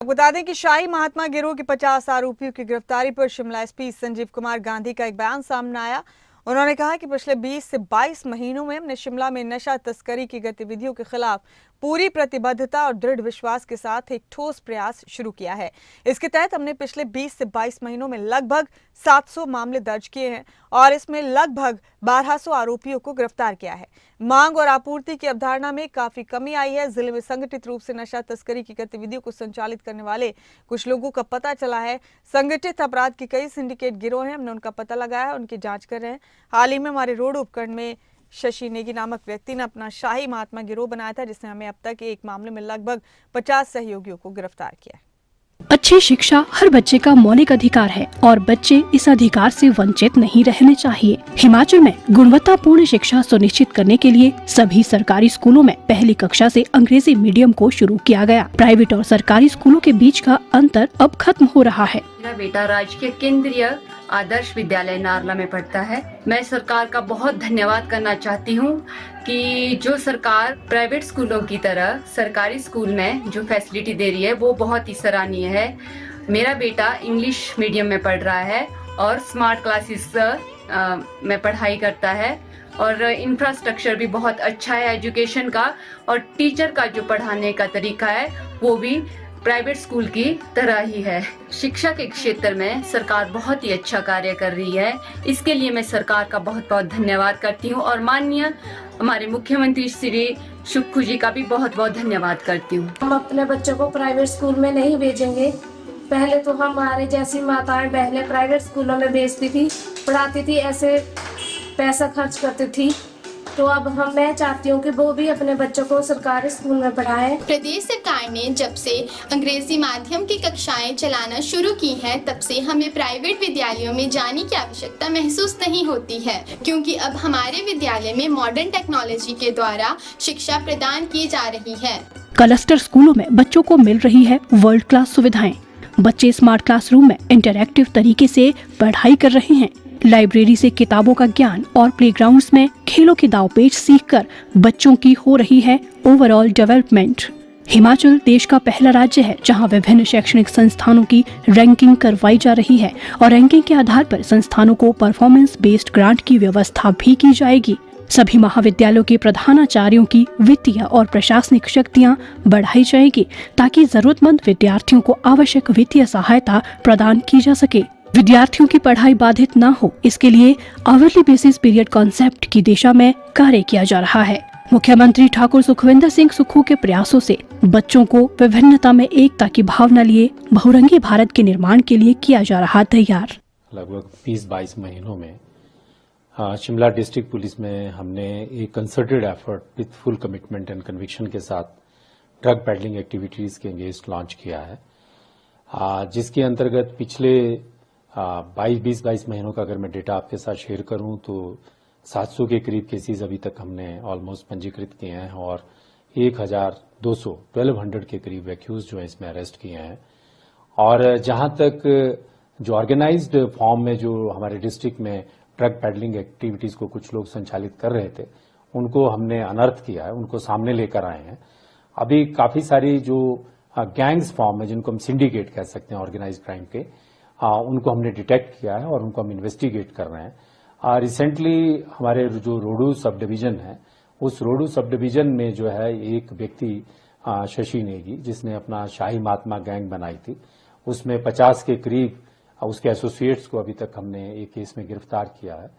बता दें कि शाही महात्मा गिरोह के 50 आरोपियों की गिरफ्तारी पर शिमला एसपी संजीव कुमार गांधी का एक बयान सामने आया। उन्होंने कहा कि पिछले 20 से 22 महीनों में हमने शिमला में नशा तस्करी की गतिविधियों के खिलाफ पूरी प्रतिबद्धता और दृढ़ विश्वास के साथ एक ठोस प्रयास शुरू किया है। इसके तहत हमने पिछले 20 से 22 महीनों में लगभग 700 मामले दर्ज किए हैं और इसमें लगभग 1200 आरोपियों को गिरफ्तार किया है। मांग और आपूर्ति की अवधारणा में काफी कमी आई है। जिले में संगठित रूप से नशा तस्करी की गतिविधियों को संचालित करने वाले कुछ लोगों का पता चला है। संगठित अपराध के कई सिंडिकेट गिरोह हैं, हमने उनका पता लगाया है, उनकी जांच कर रहे हैं। हाल ही में हमारे रोड उपखंड में शशि नेगी नामक व्यक्ति ने अपना शाही महात्मा गिरोह बनाया था, जिसने हमें अब तक एक मामले में लगभग 50 सहयोगियों को गिरफ्तार किया है। अच्छी शिक्षा हर बच्चे का मौलिक अधिकार है और बच्चे इस अधिकार से वंचित नहीं रहने चाहिए। हिमाचल में गुणवत्तापूर्ण शिक्षा सुनिश्चित करने के लिए सभी सरकारी स्कूलों में पहली कक्षा से अंग्रेजी मीडियम को शुरू किया गया। प्राइवेट और सरकारी स्कूलों के बीच का अंतर अब खत्म हो रहा है। मेरा बेटा राजकीय केंद्रीय आदर्श विद्यालय नारला में पढ़ता है। मैं सरकार का बहुत धन्यवाद करना चाहती हूँ कि जो सरकार प्राइवेट स्कूलों की तरह सरकारी स्कूल में जो फैसिलिटी दे रही है वो बहुत ही सराहनीय है। मेरा बेटा इंग्लिश मीडियम में पढ़ रहा है और स्मार्ट क्लासेस में पढ़ाई करता है और इंफ्रास्ट्रक्चर भी बहुत अच्छा है एजुकेशन का, और टीचर का जो पढ़ाने का तरीका है वो भी प्राइवेट स्कूल की तरह ही है। शिक्षा के क्षेत्र में सरकार बहुत ही अच्छा कार्य कर रही है। इसके लिए मैं सरकार का बहुत बहुत धन्यवाद करती हूँ और माननीय हमारे मुख्यमंत्री श्री सुक्खू जी का भी बहुत बहुत धन्यवाद करती हूँ। हम अपने बच्चों को प्राइवेट स्कूल में नहीं भेजेंगे। पहले तो हमारे जैसी माताएं बहनें प्राइवेट स्कूलों में भेजती थी, पढ़ाती थी, ऐसे पैसा खर्च करती थी। तो अब मैं चाहती हूँ कि वो भी अपने बच्चों को सरकारी स्कूल में पढ़ाएं। प्रदेश सरकार ने जब से अंग्रेजी माध्यम की कक्षाएं चलाना शुरू की हैं, तब से हमें प्राइवेट विद्यालयों में जाने की आवश्यकता महसूस नहीं होती है, क्योंकि अब हमारे विद्यालय में मॉडर्न टेक्नोलॉजी के द्वारा शिक्षा प्रदान की जा रही है। क्लस्टर स्कूलों में बच्चों को मिल रही है वर्ल्ड क्लास सुविधाएं। बच्चे स्मार्ट क्लासरूम में इंटरैक्टिव तरीके से पढ़ाई कर रहे हैं। लाइब्रेरी से किताबों का ज्ञान और प्लेग्राउंड्स में खेलों के दांवपेच सीखकर बच्चों की हो रही है ओवरऑल डेवलपमेंट। हिमाचल देश का पहला राज्य है जहां विभिन्न शैक्षणिक संस्थानों की रैंकिंग करवाई जा रही है और रैंकिंग के आधार पर संस्थानों को परफॉर्मेंस बेस्ड ग्रांट की व्यवस्था भी की जाएगी। सभी महाविद्यालयों के प्रधानाचार्यों की वित्तीय और प्रशासनिक शक्तियां बढ़ाई जाएगी ताकि जरूरतमंद विद्यार्थियों को आवश्यक वित्तीय सहायता प्रदान की जा सके। विद्यार्थियों की पढ़ाई बाधित न हो, इसके लिए आवरली बेसिस पीरियड कॉन्सेप्ट की दिशा में कार्य किया जा रहा है। मुख्यमंत्री ठाकुर सुखविंदर सिंह सुक्खू के प्रयासों से बच्चों को विभिन्नता में एकता की भावना लिए बहुरंगी भारत के निर्माण के लिए किया जा रहा तैयार। लगभग 20-22 महीनों में शिमला डिस्ट्रिक्ट पुलिस में हमने एक concerted effort with full commitment and conviction के साथ ड्रग पेडलिंग एक्टिविटीज के अगेंस्ट लॉन्च किया है, जिसके अंतर्गत पिछले 20-22 महीनों का अगर मैं डेटा आपके साथ शेयर करूं तो 700 के करीब केसेस अभी तक हमने ऑलमोस्ट पंजीकृत किए हैं और 1200 के करीब एक्यूज जो है इसमें अरेस्ट किए हैं। और जहां तक जो ऑर्गेनाइज्ड फॉर्म में जो हमारे डिस्ट्रिक्ट में ड्रग पेडलिंग एक्टिविटीज को कुछ लोग संचालित कर रहे थे, उनको हमने अनर्थ किया है, उनको सामने लेकर आए हैं। अभी काफी सारी जो गैंग्स फॉर्म है, जिनको हम सिंडिकेट कह सकते हैं ऑर्गेनाइज्ड क्राइम के, उनको हमने डिटेक्ट किया है और उनको हम इन्वेस्टिगेट कर रहे हैं। रिसेंटली हमारे जो रोडू सब डिवीजन है, उस रोडू सब डिवीजन में जो है एक व्यक्ति शशि नेगी, जिसने अपना शाही महात्मा गैंग बनाई थी, उसमें 50 के करीब उसके एसोसिएट्स को अभी तक हमने एक केस में गिरफ्तार किया है।